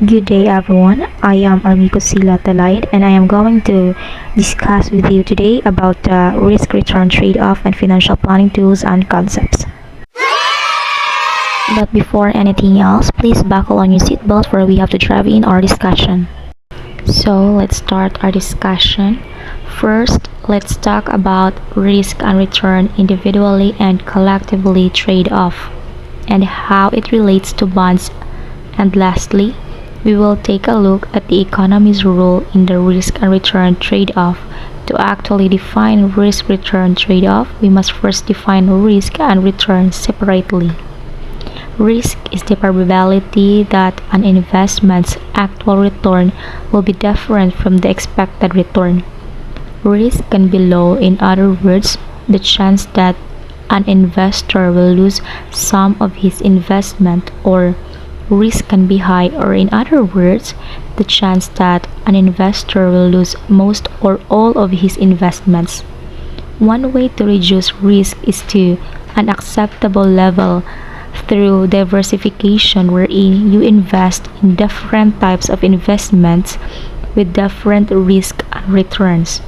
Good day, everyone. I am Armico Sila Talait, and I am going to discuss with you today about risk return trade off and financial planning tools and concepts. But before anything else, please buckle on your seatbelt for we have to drive in our discussion. So let's start our discussion. First, let's talk about risk and return individually and collectively trade off and how it relates to bonds. And lastly, we will take a look at the economy's role in the risk and return trade-off. To actually define risk-return trade-off, we must first define risk and return separately. Risk is the probability that an investment's actual return will be different from the expected return. Risk can be low, in other words, the chance that an investor will lose some of his investment, or risk can be high, or in other words, the chance that an investor will lose most or all of his investments. One way to reduce risk is to an acceptable level through diversification, wherein you invest in different types of investments with different risk and returns.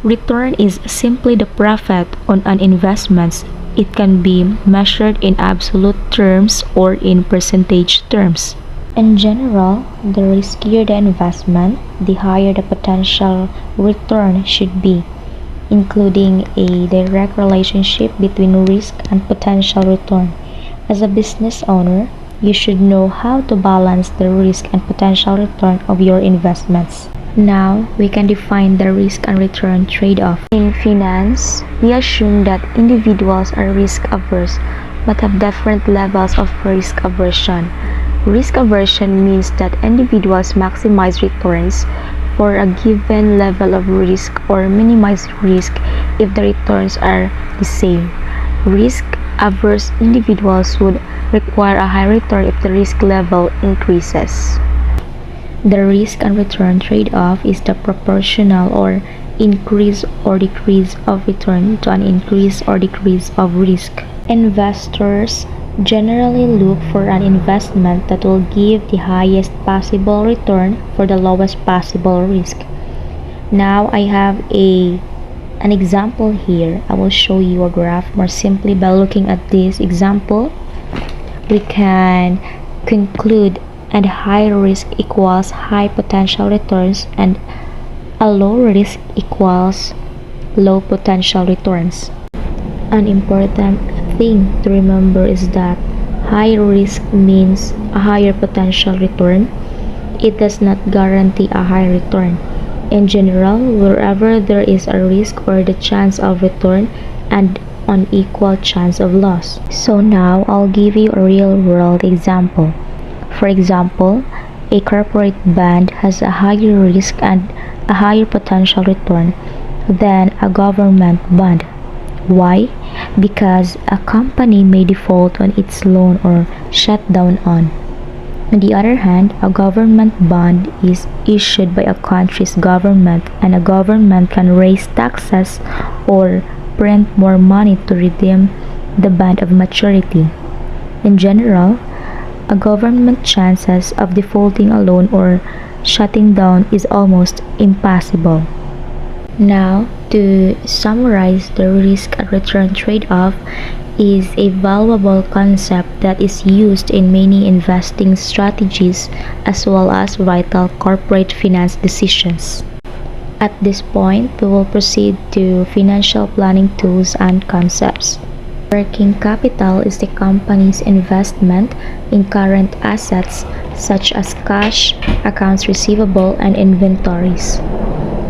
Return is simply the profit on an investment. It can be measured in absolute terms or in percentage terms. In general, the riskier the investment, the higher the potential return should be, including a direct relationship between risk and potential return. As a business owner, you should know how to balance the risk and potential return of your investments. Now, we can define the risk and return trade-off. In finance, we assume that individuals are risk-averse but have different levels of risk aversion. Risk aversion means that individuals maximize returns for a given level of risk or minimize risk if the returns are the same. Risk-averse individuals would require a high return if the risk level increases. The risk and return trade-off is the proportional or increase or decrease of return to an increase or decrease of risk. Investors generally look for an investment that will give the highest possible return for the lowest possible risk. Now I have an example here. I will show you a graph more simply by looking at this example. We can conclude and high risk equals high potential returns and a low risk equals low potential returns. An important thing to remember is that high risk means a higher potential return. It does not guarantee a high return. In general, wherever there is a risk or the chance of return and an equal chance of loss. So now I'll give you a real world example. For example, a corporate bond has a higher risk and a higher potential return than a government bond. Why? Because a company may default on its loan or shut down on. On the other hand, a government bond is issued by a country's government, and a government can raise taxes or print more money to redeem the bond of maturity. In general, a government chances of defaulting a loan or shutting down is almost impossible. Now, to summarize, the risk and return trade-off is a valuable concept that is used in many investing strategies as well as vital corporate finance decisions. At this point, we will proceed to financial planning tools and concepts. Working capital is the company's investment in current assets such as cash, accounts receivable, and inventories.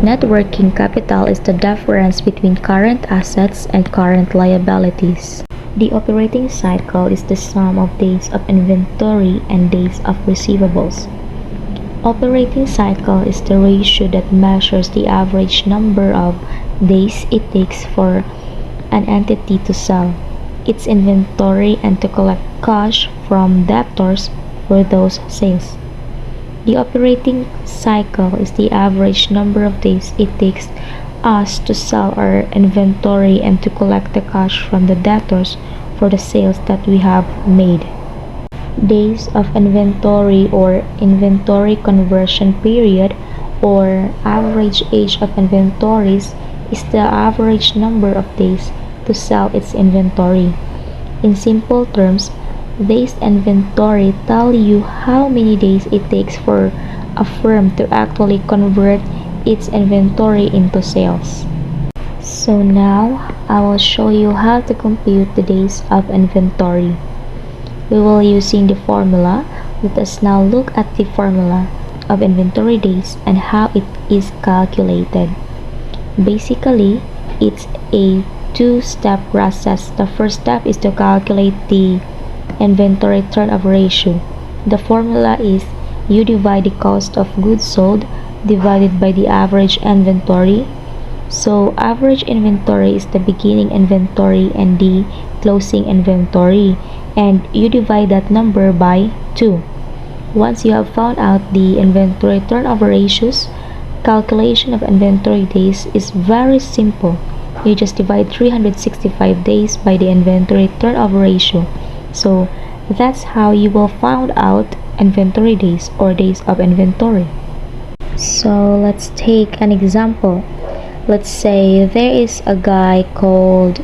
Net working capital is the difference between current assets and current liabilities. The operating cycle is the sum of days of inventory and days of receivables. Operating cycle is the ratio that measures the average number of days it takes for an entity to sell its inventory and to collect cash from debtors for those sales. The operating cycle is the average number of days it takes us to sell our inventory and to collect the cash from the debtors for the sales that we have made. days of inventory or inventory conversion period or average age of inventories is the average number of days to sell its inventory. In simple terms, days inventory tell you how many days it takes for a firm to actually convert its inventory into sales. So now I will show you how to compute the days of inventory. We will using the formula. Let us now look at the formula of inventory days and how it is calculated. Basically, it's a two-step process. The first step is to calculate the inventory turnover ratio. The formula is you divide the cost of goods sold divided by the average inventory. So average inventory is the beginning inventory and the closing inventory, and you divide that number by 2. Once you have found out the inventory turnover ratios, calculation of inventory days is very simple. You just divide 365 days by the inventory turnover ratio. So that's how you will find out inventory days or days of inventory. So let's take an example. Let's say there is a guy called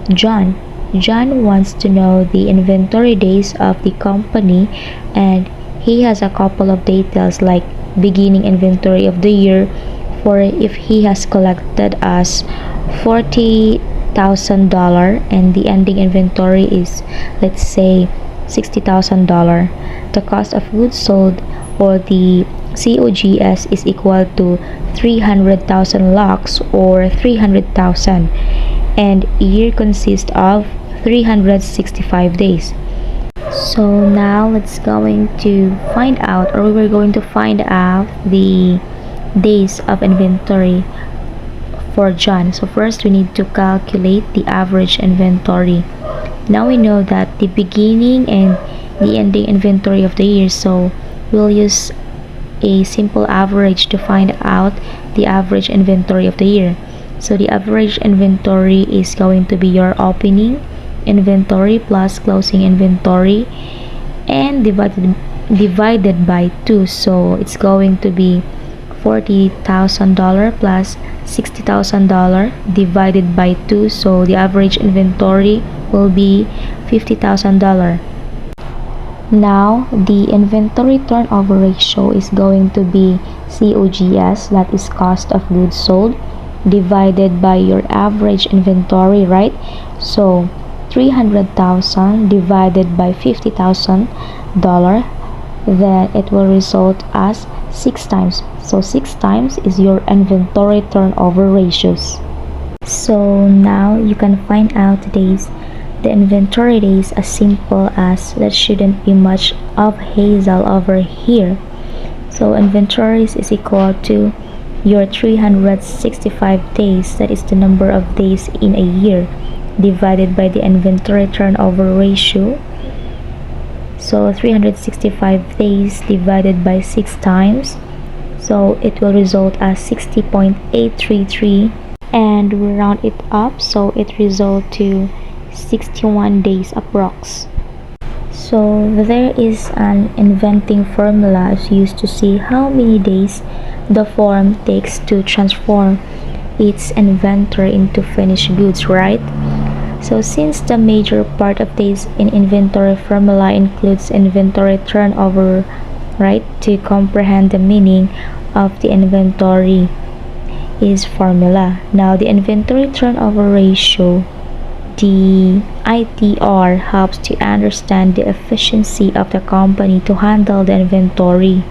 John. John wants to know the inventory days of the company, and he has a couple of details like beginning inventory of the year for if he has collected as $40,000 and the ending inventory is, let's say, $60,000. The cost of goods sold or the COGS is equal to 300,000 lakhs or 300,000, and year consists of 365 days. So now let's going to find out, or we're going to find out the days of inventory for John. So first we need to calculate the average inventory. Now we know that the beginning and the ending inventory of the year, so we'll use a simple average to find out the average inventory of the year. So the average inventory is going to be your opening inventory plus closing inventory and divided by 2. So it's going to be $40,000 plus $60,000 divided by 2. So the average inventory will be $50,000. Now the inventory turnover ratio is going to be COGS, that is cost of goods sold, divided by your average inventory, right? So 300,000 divided by $50,000, then it will result as 6 times. So 6 times is your inventory turnover ratios. So now you can find out the inventory days as simple as, that shouldn't be much of hassle over here. So inventories is equal to your 365 days, that is the number of days in a year, divided by the inventory turnover ratio. So 365 days divided by 6 times, so it will result as 60.833, and we round it up, so it result to 61 days approx. So there is an inventing formula used to see how many days the firm takes to transform its inventory into finished goods, right? So since the major part of days in inventory formula includes inventory turnover, right, to comprehend the meaning of the inventory is formula. Now the inventory turnover ratio, the ITR, helps to understand the efficiency of the company to handle the inventory.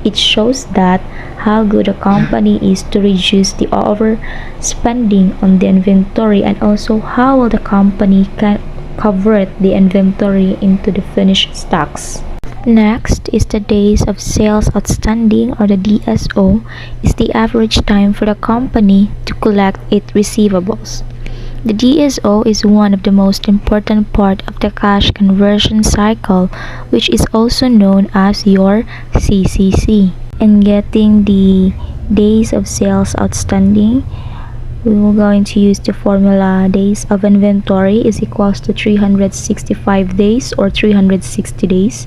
It shows that how good a company is to reduce the overspending on the inventory, and also how well the company can convert the inventory into the finished stocks. Next is the days of sales outstanding, or the DSO, is the average time for the company to collect its receivables. The DSO is one of the most important part of the cash conversion cycle, which is also known as your CCC. In getting the days of sales outstanding, we will going to use the formula days of inventory is equals to 365 days or 360 days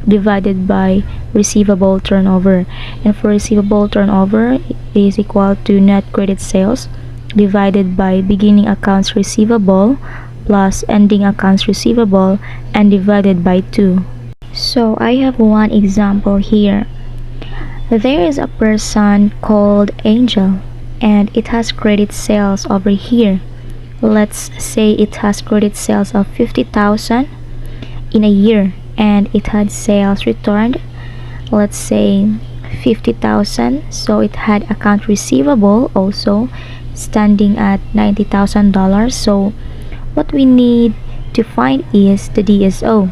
divided by receivable turnover. And for receivable turnover is equal to net credit sales divided by beginning accounts receivable plus ending accounts receivable and divided by 2. So I have one example here. There is a person called Angel and it has credit sales over here. Let's say it has credit sales of 50,000 in a year and it had sales returned, let's say 50,000. So it had account receivable also standing at $90,000. So what we need to find is the DSO.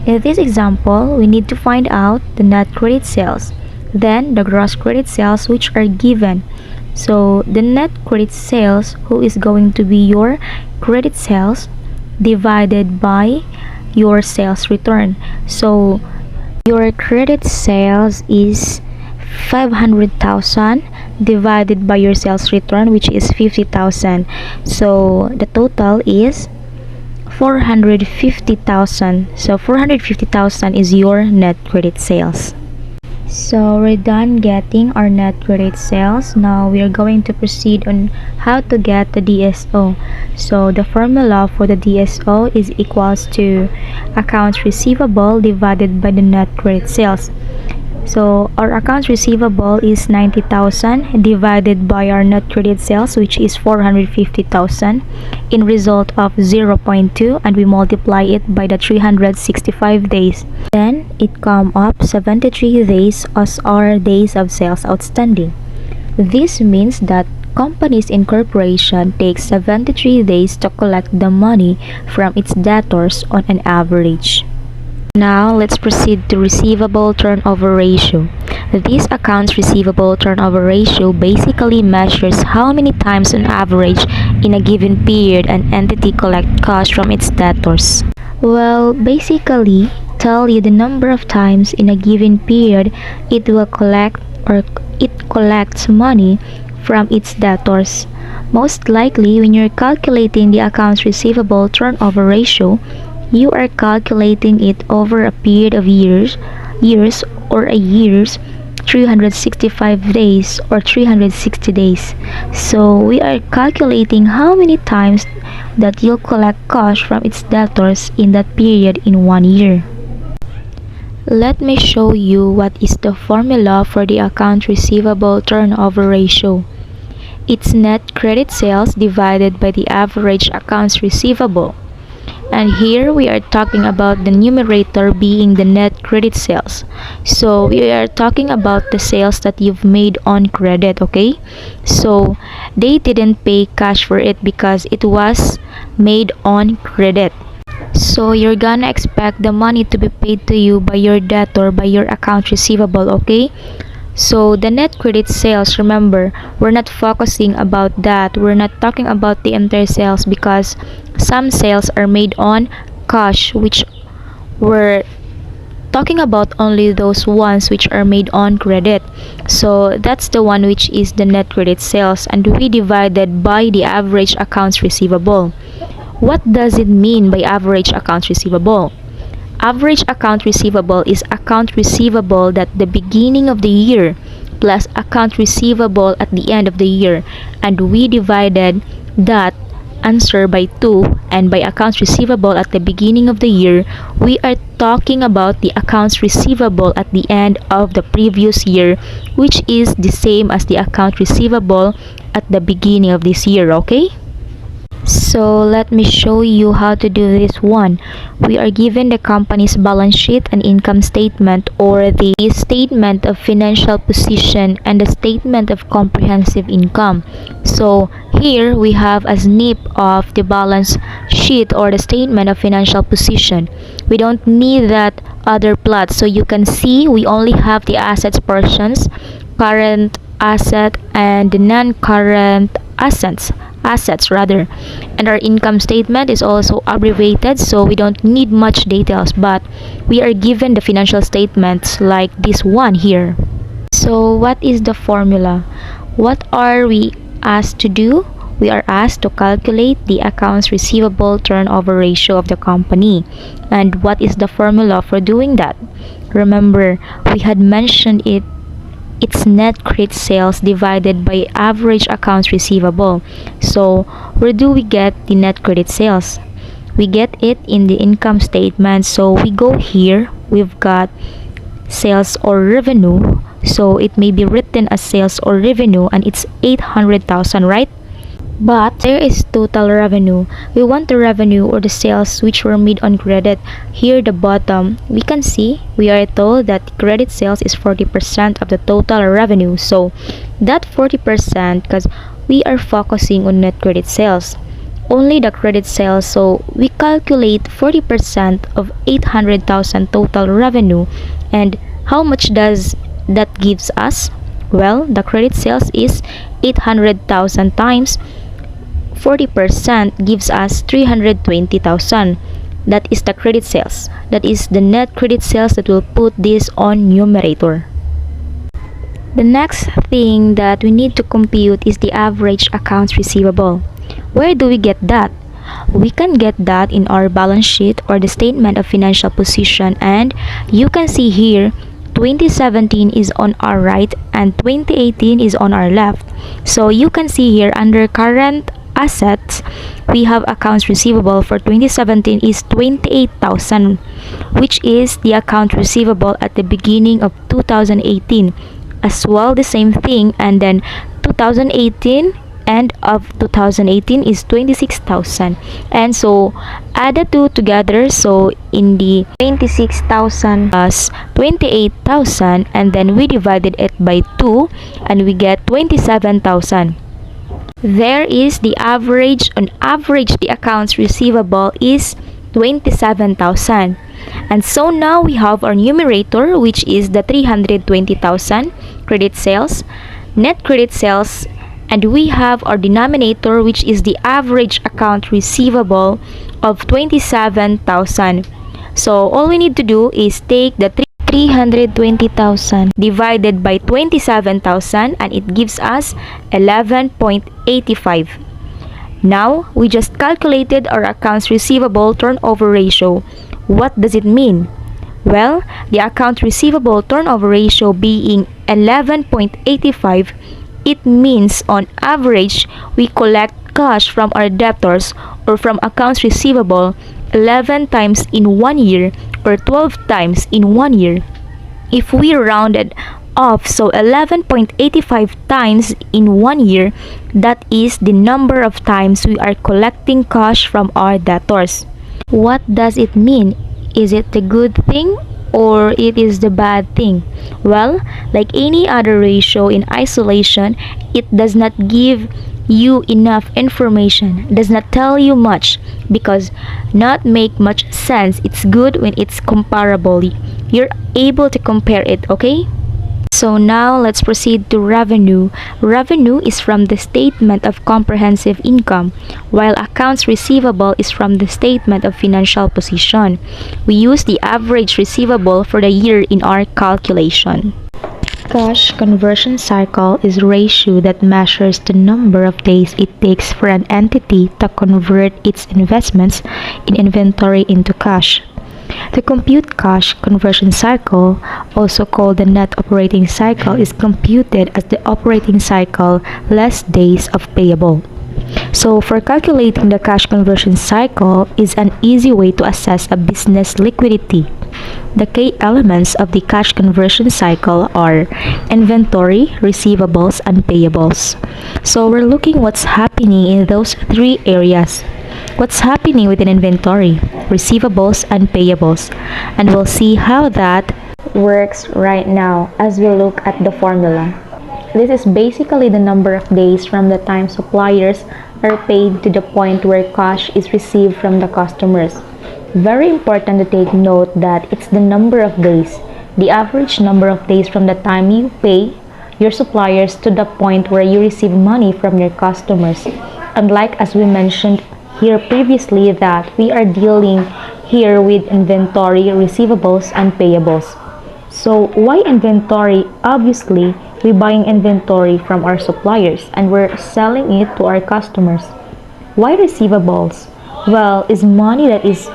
In this example, we need to find out the net credit sales, then the gross credit sales which are given. So the net credit sales, who is going to be your credit sales divided by your sales return. So your credit sales is 500,000 divided by your sales return, which is 50,000. So the total is 450,000. So 450,000 is your net credit sales. So we're done getting our net credit sales. Now we are going to proceed on how to get the DSO. So the formula for the DSO is equals to accounts receivable divided by the net credit sales. So our accounts receivable is 90,000 divided by our net credit sales, which is 450,000, in result of 0.2, and we multiply it by the 365 days. Then it come up 73 days as our days of sales outstanding. This means that companies in corporation take 73 days to collect the money from its debtors on an average. Now let's proceed to receivable turnover ratio. This accounts receivable turnover ratio basically measures how many times on average in a given period an entity collects cash from its debtors. Well, basically tell you the number of times in a given period it will collect or it collects money from its debtors. Most likely when you're calculating the accounts receivable turnover ratio, you are calculating it over a period of years or a year's 365 days or 360 days. So we are calculating how many times that you'll collect cash from its debtors in that period in 1 year. Let me show you what is the formula for the account receivable turnover ratio. It's net credit sales divided by the average accounts receivable. And here we are talking about the numerator being the net credit sales. So we are talking about the sales that you've made on credit, okay? So they didn't pay cash for it because it was made on credit. So you're gonna expect the money to be paid to you by your debtor, by your account receivable, okay? So the net credit sales, remember, we're not focusing about that. We're not talking about the entire sales because some sales are made on cash, which we're talking about only those ones which are made on credit. So that's the one which is the net credit sales, and we divided by the average accounts receivable. What does it mean by average accounts receivable? Average account receivable is account receivable at the beginning of the year plus account receivable at the end of the year, and we divided that answer by 2, and by accounts receivable at the beginning of the year, we are talking about the accounts receivable at the end of the previous year, which is the same as the account receivable at the beginning of this year, okay? So let me show you how to do this one. We are given the company's balance sheet and income statement, or the statement of financial position and the statement of comprehensive income. So here we have a snip of the balance sheet or the statement of financial position. We don't need that other plot. So you can see we only have the assets portions, current asset and non-current assets rather, and our income statement is also abbreviated, so we don't need much details, but we are given the financial statements like this one here. So what is the formula? What are we asked to do? we are asked to calculate the accounts receivable turnover ratio of the company. And what is the formula for doing that? Remember, we had mentioned it's net credit sales divided by average accounts receivable. So, where do we get the net credit sales? We get it in the income statement. So, we go here, we've got sales or revenue. So, it may be written as sales or revenue and it's 800,000, right? But there is total revenue. We want the revenue or the sales which were made on credit. Here the bottom, we can see we are told that credit sales is 40% of the total revenue. So that 40%, because we are focusing on net credit sales, only the credit sales, so we calculate 40% of 800,000 total revenue. And how much does that gives us? Well, the credit sales is 800,000 times 40% gives us 320,000. That is the credit sales. That is the net credit sales that will put this on numerator. The next thing that we need to compute is the average accounts receivable. Where do we get that? We can get that in our balance sheet or the statement of financial position, and you can see here 2017 is on our right and 2018 is on our left. So you can see here under current assets, we have accounts receivable for 2017 is 28,000, which is the account receivable at the beginning of 2018. As well, the same thing, and then 2018 end of 2018 is 26,000, and so add the two together. So in the 26,000 plus 28,000, and then we divided it by 2 and we get 27,000. There is the average. On average, the accounts receivable is 27,000. And so now we have our numerator, which is the 320,000 credit sales, net credit sales, and we have our denominator, which is the average account receivable of 27,000. So all we need to do is take the 320,000 divided by 27,000 and it gives us 11.85. Now, we just calculated our accounts receivable turnover ratio. What does it mean? Well, the account receivable turnover ratio being 11.85, it means on average, we collect cash from our debtors or from accounts receivable 11 times in 1 year or 12 times in 1 year. If we rounded off, so 11.85 times in 1 year, that is the number of times we are collecting cash from our debtors. What does it mean? Is it the good thing or it is the bad thing? Well, like any other ratio in isolation, it does not give you enough information, does not tell you much, because not make much sense. It's good when it's comparable. You're able to compare it, okay? So now let's proceed to revenue. Revenue is from the statement of comprehensive income, while accounts receivable is from the statement of financial position. We use the average receivable for the year in our calculation. Cash conversion cycle is a ratio that measures the number of days it takes for an entity to convert its investments in inventory into cash. To compute cash conversion cycle, also called the net operating cycle, is computed as the operating cycle less days of payable. So for calculating the cash conversion cycle is an easy way to assess a business liquidity. The key elements of the cash conversion cycle are inventory, receivables, and payables. So we're looking what's happening in those three areas. What's happening with an inventory, receivables, and payables. And we'll see how that works right now as we look at the formula. This is basically the number of days from the time suppliers are paid to the point where cash is received from the customers. Very important to take note that it's the number of days, the average number of days from the time you pay your suppliers to the point where you receive money from your customers. Unlike as we mentioned here previously that we are dealing here with inventory, receivables, and payables. So why inventory? Obviously, we're buying inventory from our suppliers and we're selling it to our customers. Why receivables? Well, it's money that is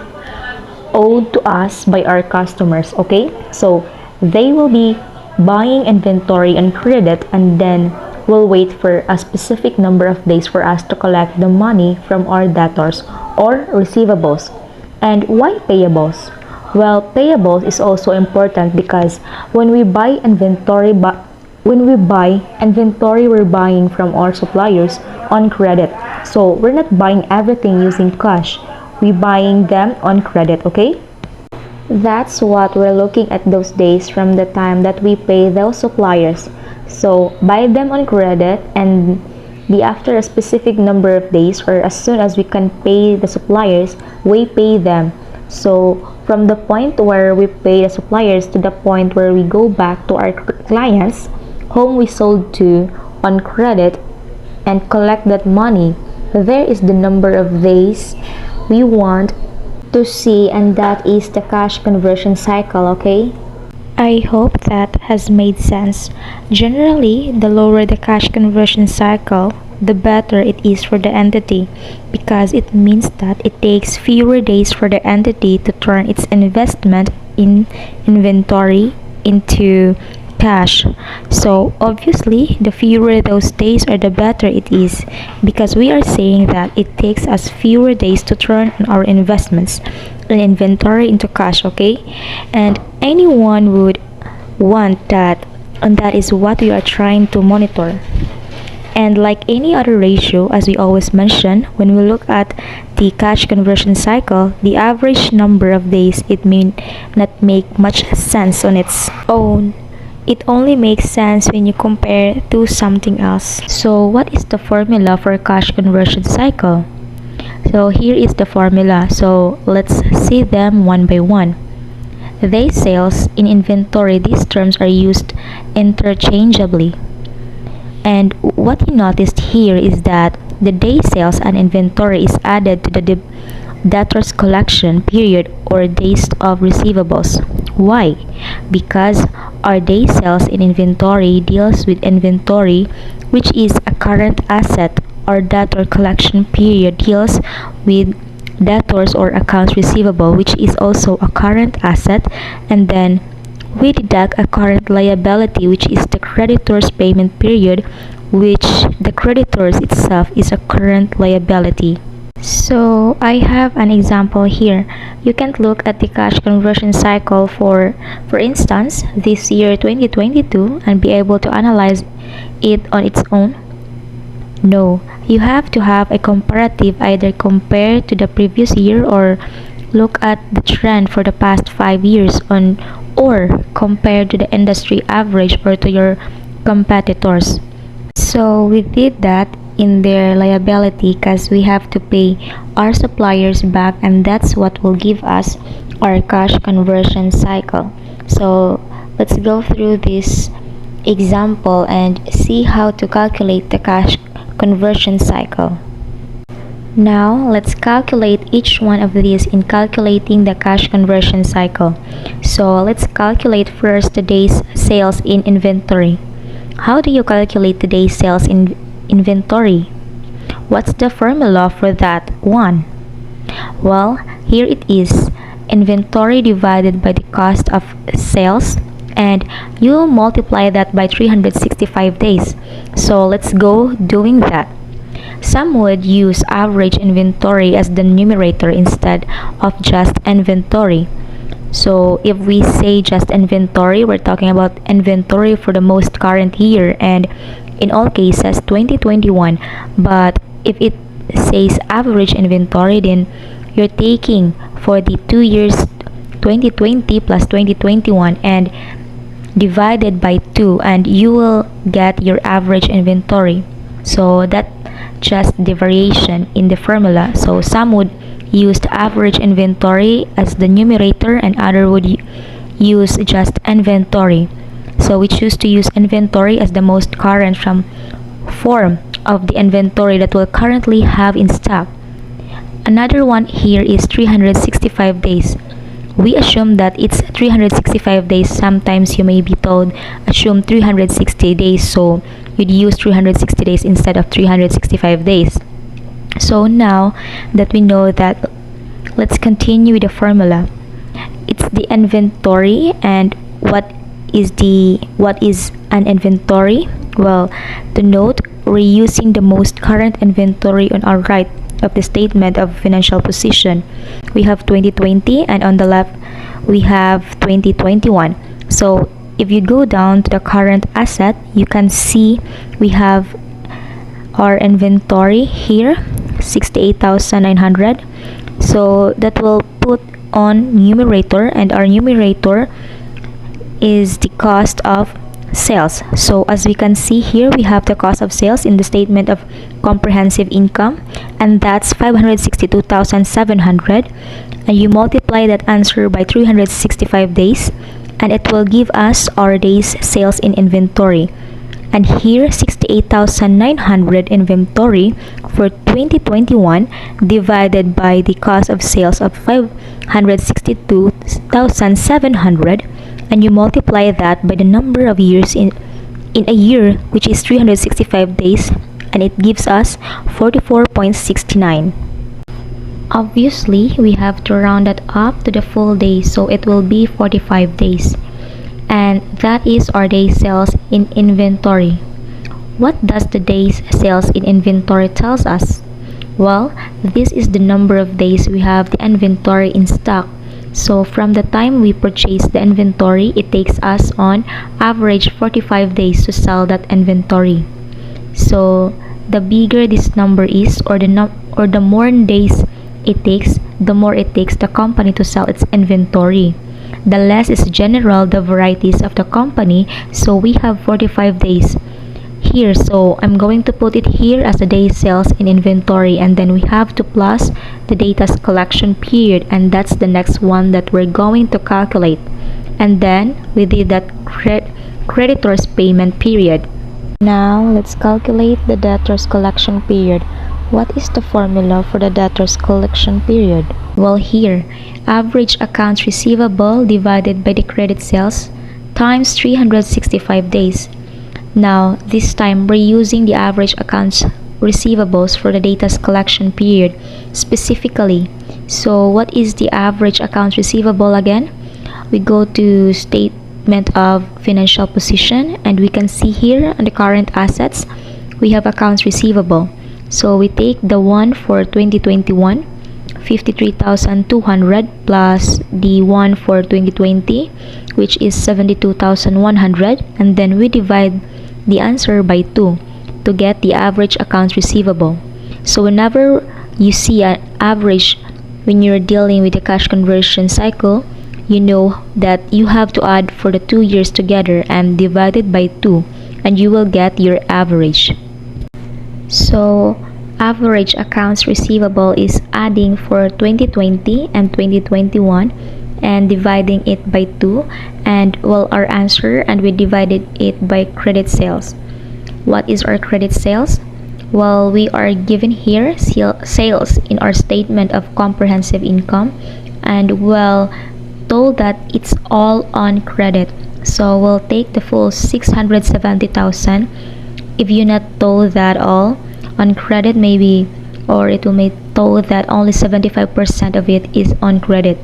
owed to us by our customers, okay? So they will be buying inventory on credit and then we'll wait for a specific number of days for us to collect the money from our debtors or receivables. And why payables? Well, payables is also important because when we buy inventory, we're buying from our suppliers on credit. So we're not buying everything using cash. We're buying them on credit, okay? That's what we're looking at those days from the time that we pay those suppliers. So buy them on credit and be after a specific number of days or as soon as we can pay the suppliers, we pay them. So from the point where we pay the suppliers to the point where we go back to our clients, whom we sold to on credit and collect that money, there is the number of days we want to see, and that is the cash conversion cycle, okay? I hope that has made sense. Generally, the lower the cash conversion cycle, the better it is for the entity because it means that it takes fewer days for the entity to turn its investment in inventory into cash. So obviously, the fewer those days are the better it is because we are saying that it takes us fewer days to turn our investments in inventory into cash, okay? And anyone would want that, and that is what we are trying to monitor. And like any other ratio, as we always mention, when we look at the cash conversion cycle, the average number of days, it may not make much sense on its own. It only makes sense when you compare to something else. So what is the formula for cash conversion cycle? So here is the formula. So let's see them one by one. Days sales in inventory, these terms are used interchangeably. And what you noticed here is that the day sales and inventory is added to the debtors collection period or days of receivables. Why? Because our day sales in inventory deals with inventory, which is a current asset. Our debtor collection period deals with debtors or accounts receivable, which is also a current asset, and then we deduct a current liability, which is the creditor's payment period, which the creditors itself is a current liability. So I have an example here. You can look at the cash conversion cycle for instance, this year 2022 and be able to analyze it on its own. No, you have to have a comparative, either compare to the previous year or look at the trend for the past 5 years on or compare to the industry average or to your competitors. So we did that in their liability because we have to pay our suppliers back, and that's what will give us our cash conversion cycle. So let's go through this example and see how to calculate the cash conversion cycle. Now let's calculate each one of these in calculating the cash conversion cycle. So let's calculate first the days sales in inventory. How do you calculate the days sales in inventory? What's the formula for that one? Well, here it is. Inventory divided by the cost of sales, and you'll multiply that by 365 days. So let's go doing that. Some would use average inventory as the numerator instead of just inventory. So if we say just inventory, we're talking about inventory for the most current year and in all cases 2021. But if it says average inventory, then you're taking for the 2 years 2020 plus 2021 and divided by 2, and you will get your average inventory. So that just the variation in the formula. So some would use the average inventory as the numerator and other would use just inventory. So we choose to use inventory as the most current form of the inventory that we'll currently have in stock. Another one here is 365 days. we assume that it's 365 days. Sometimes you may be told assume 360 days, so you'd use 360 days instead of 365 days. So now that we know that, let's continue with the formula. It's the inventory. And what is an inventory? Well, to note, we're using the most current inventory on our right of the statement of financial position. We have 2020, and on the left we have 2021. So if you go down to the current asset, you can see we have our inventory here, 68,900. So that will put on numerator, and our numerator is the cost of sales. So as we can see here, we have the cost of sales in the statement of comprehensive income, and that's 562,700. And you multiply that answer by 365 days, and it will give us our days sales in inventory. And here, 68,900 inventory for 2021 divided by the cost of sales of 562,700, and you multiply that by the number of years in a year, which is 365 days, and it gives us 44.69. Obviously, we have to round that up to the full days, so it will be 45 days. And that is our days sales in inventory. What does the days sales in inventory tells us? Well, this is the number of days we have the inventory in stock. So from the time we purchase the inventory, it takes us on average 45 days to sell that inventory. So the bigger this number is, or the more days it takes, the more it takes the company to sell its inventory. The less is general the varieties of the company, so we have 45 days here. So I'm going to put it here as a day sales in inventory, and then we have to plus the data's collection period, and that's the next one that we're going to calculate. And then we did that creditor's payment period. Now let's calculate the debtor's collection period. What is the formula for the debtor's collection period? Well, here, average accounts receivable divided by the credit sales times 365 days. Now, this time we're using the average accounts receivables for the data's collection period specifically. So what is the average accounts receivable again? We go to statement of financial position, and we can see here on the current assets we have accounts receivable. So we take the one for 2021, 53,200, plus the one for 2020, which is 72,100, and then we divide the answer by 2 to get the average accounts receivable. So whenever you see an average when you're dealing with the cash conversion cycle, you know that you have to add for the 2 years together and divide it by 2, and you will get your average. So average accounts receivable is adding for 2020 and 2021 and dividing it by 2, and well, our answer, and we divided it by credit sales. What is our credit sales? Well, we are given here sales in our statement of comprehensive income, and well told that it's all on credit. So we'll take the full 670,000. If you're not told that all on credit, maybe, or it will be told that only 75% of it is on credit,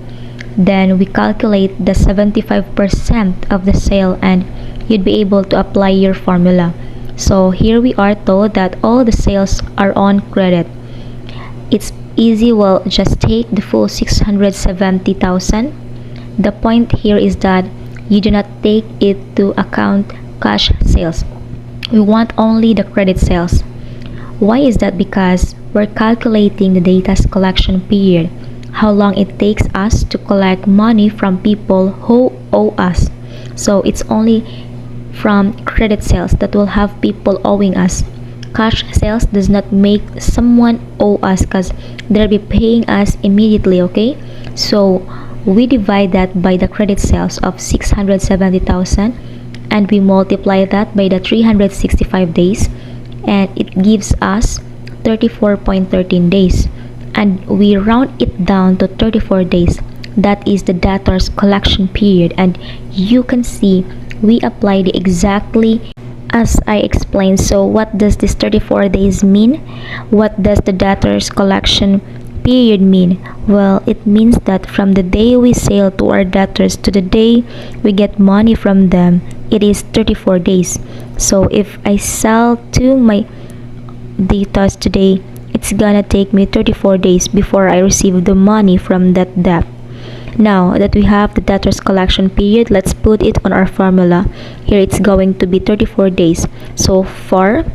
then we calculate the 75% of the sale, and you'd be able to apply your formula. So here we are told that all the sales are on credit. It's easy. Well, just take the full 670,000. The point here is that you do not take it to account cash sales. We want only the credit sales. Why is that? Because we're calculating the data's collection period, how long it takes us to collect money from people who owe us. So it's only from credit sales that will have people owing us. Cash sales does not make someone owe us because they'll be paying us immediately, okay? So we divide that by the credit sales of 670,000, and we multiply that by the 365 days, and it gives us 34.13 days, and we round it down to 34 days. that is the debtors collection period. And you can see we applied exactly as I explained. So what does this 34 days mean? What does the debtors collection period mean? Well, it means that from the day we sell to our debtors to the day we get money from them, it is 34 days. So if I sell to my debtors today, it's gonna take me 34 days before I receive the money from that debt. Now that we have the debtors collection period, let's put it on our formula. Here it's going to be 34 days. So far,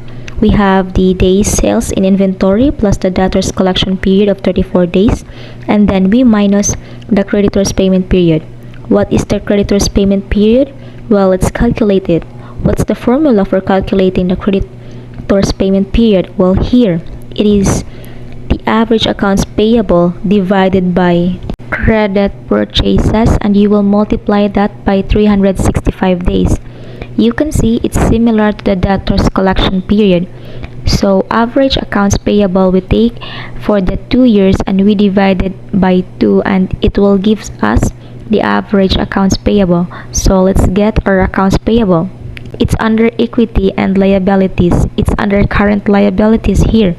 we have the days sales in inventory plus the debtors collection period of 34 days, and then we minus the creditors payment period. What is the creditors payment period? Well, let's calculate it. What's the formula for calculating the creditors payment period? Well, here it is the average accounts payable divided by credit purchases, and you will multiply that by 365 days. You can see it's similar to the debtors collection period. So average accounts payable we take for the 2 years and we divide it by 2, and it will give us the average accounts payable. So let's get our accounts payable. It's under equity and liabilities. It's under current liabilities here.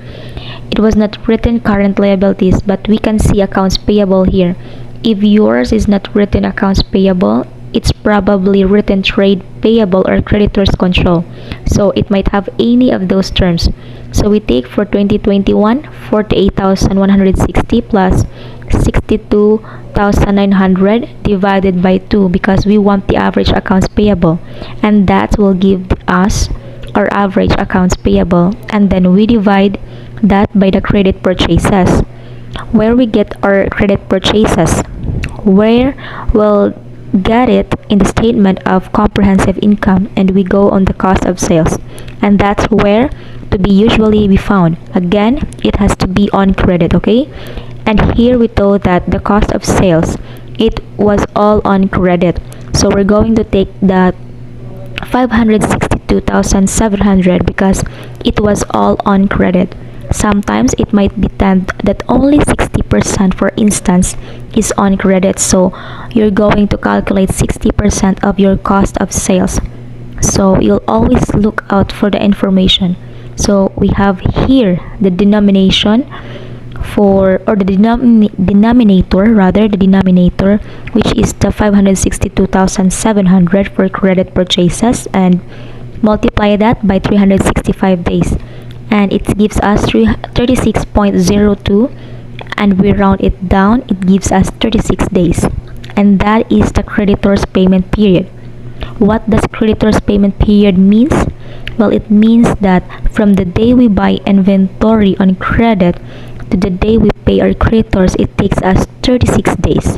It was not written current liabilities, but we can see accounts payable here. If yours is not written accounts payable, it's probably written trade payable or creditors control. So it might have any of those terms. So we take for 2021, 48,160 plus 62,900 divided by 2 because we want the average accounts payable, and that will give us our average accounts payable, and then we divide that by the credit purchases. Where we get our credit purchases? Where we'll get it in the statement of comprehensive income, and we go on the cost of sales, and that's where to be usually be found. Again, it has to be on credit, okay? And here we told that the cost of sales, it was all on credit. So we're going to take that 562,700 because it was all on credit. Sometimes it might be that only 60%, for instance, is on credit. So you're going to calculate 60% of your cost of sales. So you'll always look out for the information. So we have here the denomination for, or the denominator rather, the denominator, which is the 562,700 for credit purchases, and multiply that by 365 days, and it gives us 36.02, and we round it down, it gives us 36 days, and that is the creditors payment period. What does creditors payment period means? Well, it means that from the day we buy inventory on credit to the day we pay our creditors, it takes us 36 days.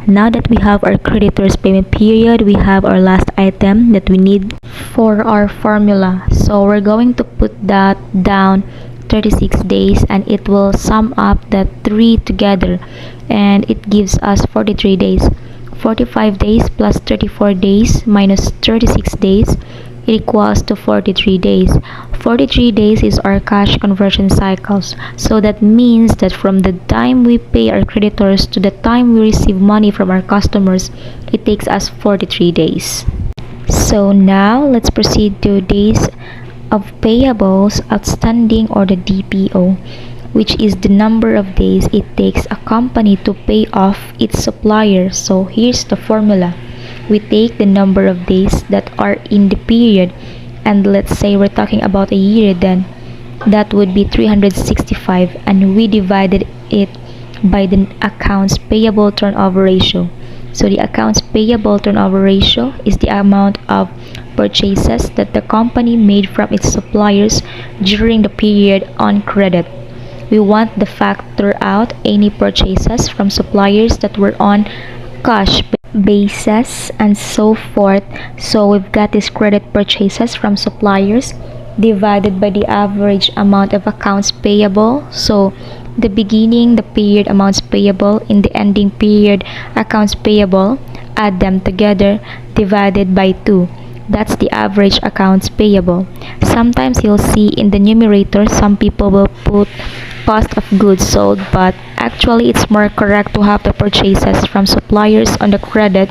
Now that we have our creditors payment period, we have our last item that we need for our formula. So we're going to put that down 36 days, and it will sum up the 3 together, and it gives us 43 days. 45 days plus 34 days minus 36 days equals to 43 days. 43 days is our cash conversion cycles. So that means that from the time we pay our creditors to the time we receive money from our customers, it takes us 43 days. So now let's proceed to days of payables outstanding, or the DPO, which is the number of days it takes a company to pay off its supplier. So here's the formula. We take the number of days that are in the period, and let's say we're talking about a year, then that would be 365, and we divided it by the accounts payable turnover ratio. So the accounts payable turnover ratio is the amount of purchases that the company made from its suppliers during the period on credit. We want to factor out any purchases from suppliers that were on cash basis and so forth. So we've got these credit purchases from suppliers divided by the average amount of accounts payable. So the beginning, the period amounts payable, in the ending period accounts payable, add them together, divided by 2. That's the average accounts payable. Sometimes you'll see in the numerator, some people will put cost of goods sold, but actually it's more correct to have the purchases from suppliers on the credit.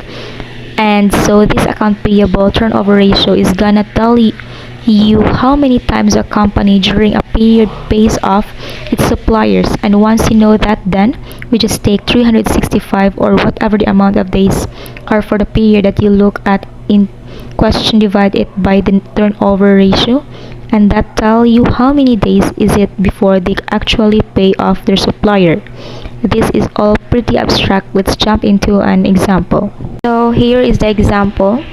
And so this account payable turnover ratio is gonna tell you how many times a company during a period pays off its suppliers. And once you know that, then we just take 365 or whatever the amount of days are for the period that you look at in question, divide it by the turnover ratio, and that tell you how many days is it before they actually pay off their supplier. This is all pretty abstract. Let's jump into an example. So here is the example.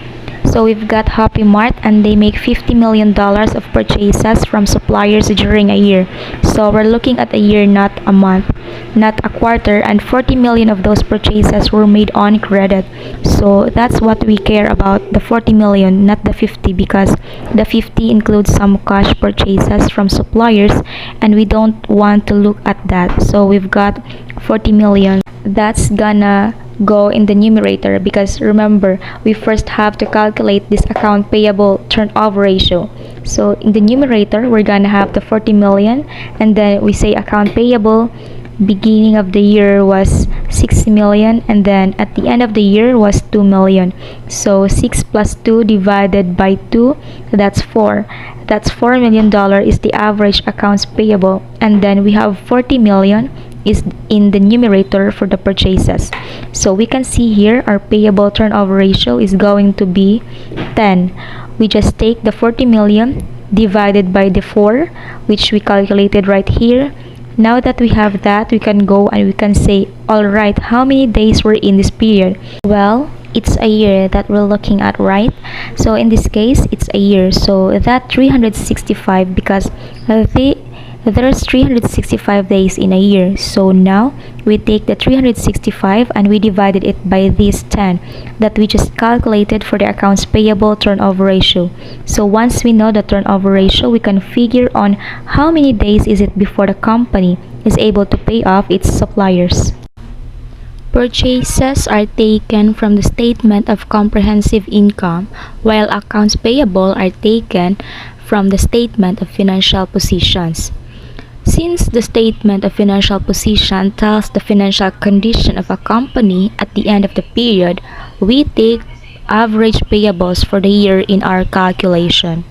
So we've got Happy Mart and they make $50 million of purchases from suppliers during a year. So we're looking at a year, not a month, not a quarter, and 40 million of those purchases were made on credit. So that's what we care about, the 40 million, not the 50, because the 50 includes some cash purchases from suppliers and we don't want to look at that. So we've got 40 million. That's gonna go in the numerator because remember, we first have to calculate this account payable turnover ratio. So in the numerator, we're gonna have the 40 million, and then we say account payable beginning of the year was 6 million, and then at the end of the year was 2 million. So 6 plus 2 divided by 2, that's 4. That's $4 million is the average accounts payable, and then we have 40 million is in the numerator for the purchases. So we can see here our payable turnover ratio is going to be 10. We just take the 40 million divided by the 4, which we calculated right here. Now that we have that, we can go and we can say, alright, how many days were in this period? Well, it's a year that we're looking at, right? So in this case, it's a year. So that 365 because there's 365 days in a year. So now we take the 365 and we divided it by this 10 that we just calculated for the accounts payable turnover ratio. So once we know the turnover ratio, we can figure on how many days is it before the company is able to pay off its suppliers. Purchases are taken from the statement of comprehensive income, while accounts payable are taken from the statement of financial positions. Since the statement of financial position tells the financial condition of a company at the end of the period, we take average payables for the year in our calculation.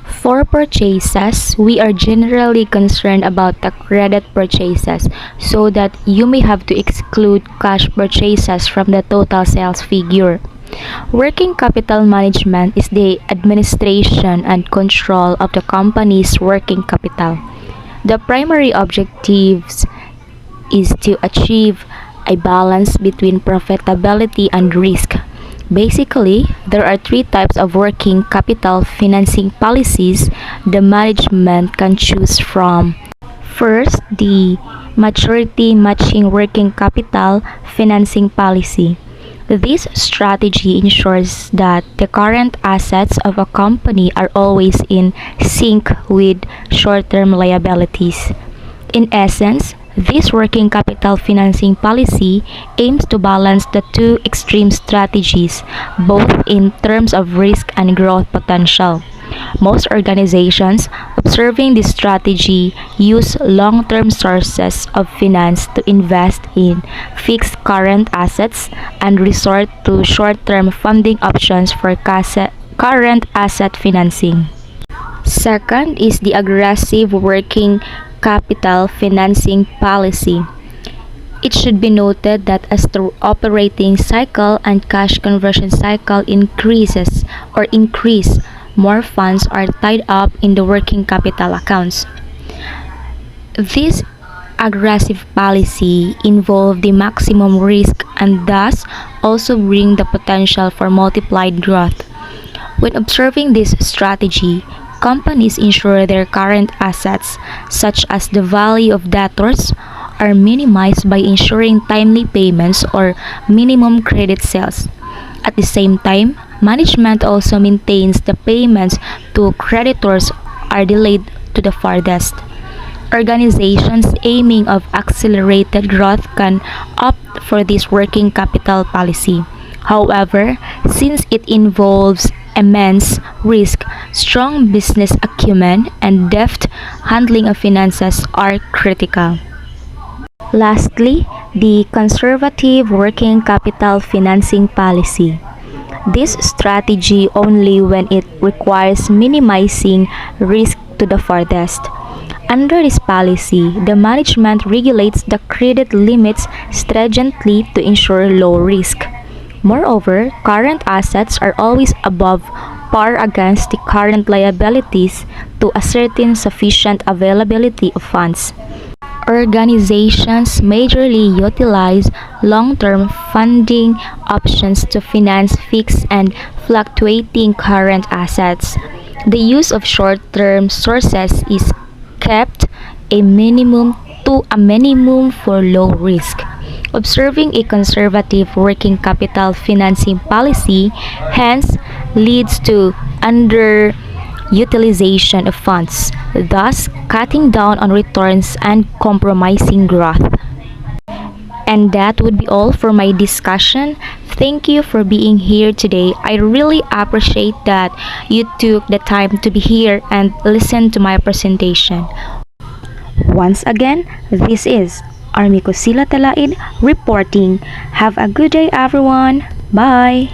For purchases, we are generally concerned about the credit purchases so that you may have to exclude cash purchases from the total sales figure. Working capital management is the administration and control of the company's working capital. The primary objectives is to achieve a balance between profitability and risk. Basically, there are 3 types of working capital financing policies the management can choose from. First, the maturity matching working capital financing policy. This strategy ensures that the current assets of a company are always in sync with short-term liabilities. In essence, this working capital financing policy aims to balance the 2 extreme strategies, both in terms of risk and growth potential. Most organizations observing this strategy use long-term sources of finance to invest in fixed current assets and resort to short-term funding options for current asset financing. Second is the aggressive working capital financing policy. It should be noted that as the operating cycle and cash conversion cycle increase, more funds are tied up in the working capital accounts. This aggressive policy involves the maximum risk and thus also bring the potential for multiplied growth. When observing this strategy, companies ensure their current assets, such as the value of debtors, are minimized by ensuring timely payments or minimum credit sales. At the same time, management also maintains the payments to creditors are delayed to the farthest. Organizations aiming of accelerated growth can opt for this working capital policy. However, since it involves immense risk, Strong business acumen and deft handling of finances are critical. Lastly, the conservative working capital financing policy. This strategy only when it requires minimizing risk to the farthest. Under this policy, the management regulates the credit limits stringently to ensure low risk. Moreover, current assets are always above par against the current liabilities to ascertain sufficient availability of funds. Organizations majorly utilize long-term funding options to finance fixed and fluctuating current assets. The use of short-term sources is kept a minimum for low risk. Observing a conservative working capital financing policy hence leads to underutilization of funds, thus cutting down on returns and compromising growth. And that would be all for my discussion. Thank you for being here today. I really appreciate that you took the time to be here and listen to my presentation. Once again, this is Army Kusila Talaid reporting. Have a good day, everyone. Bye.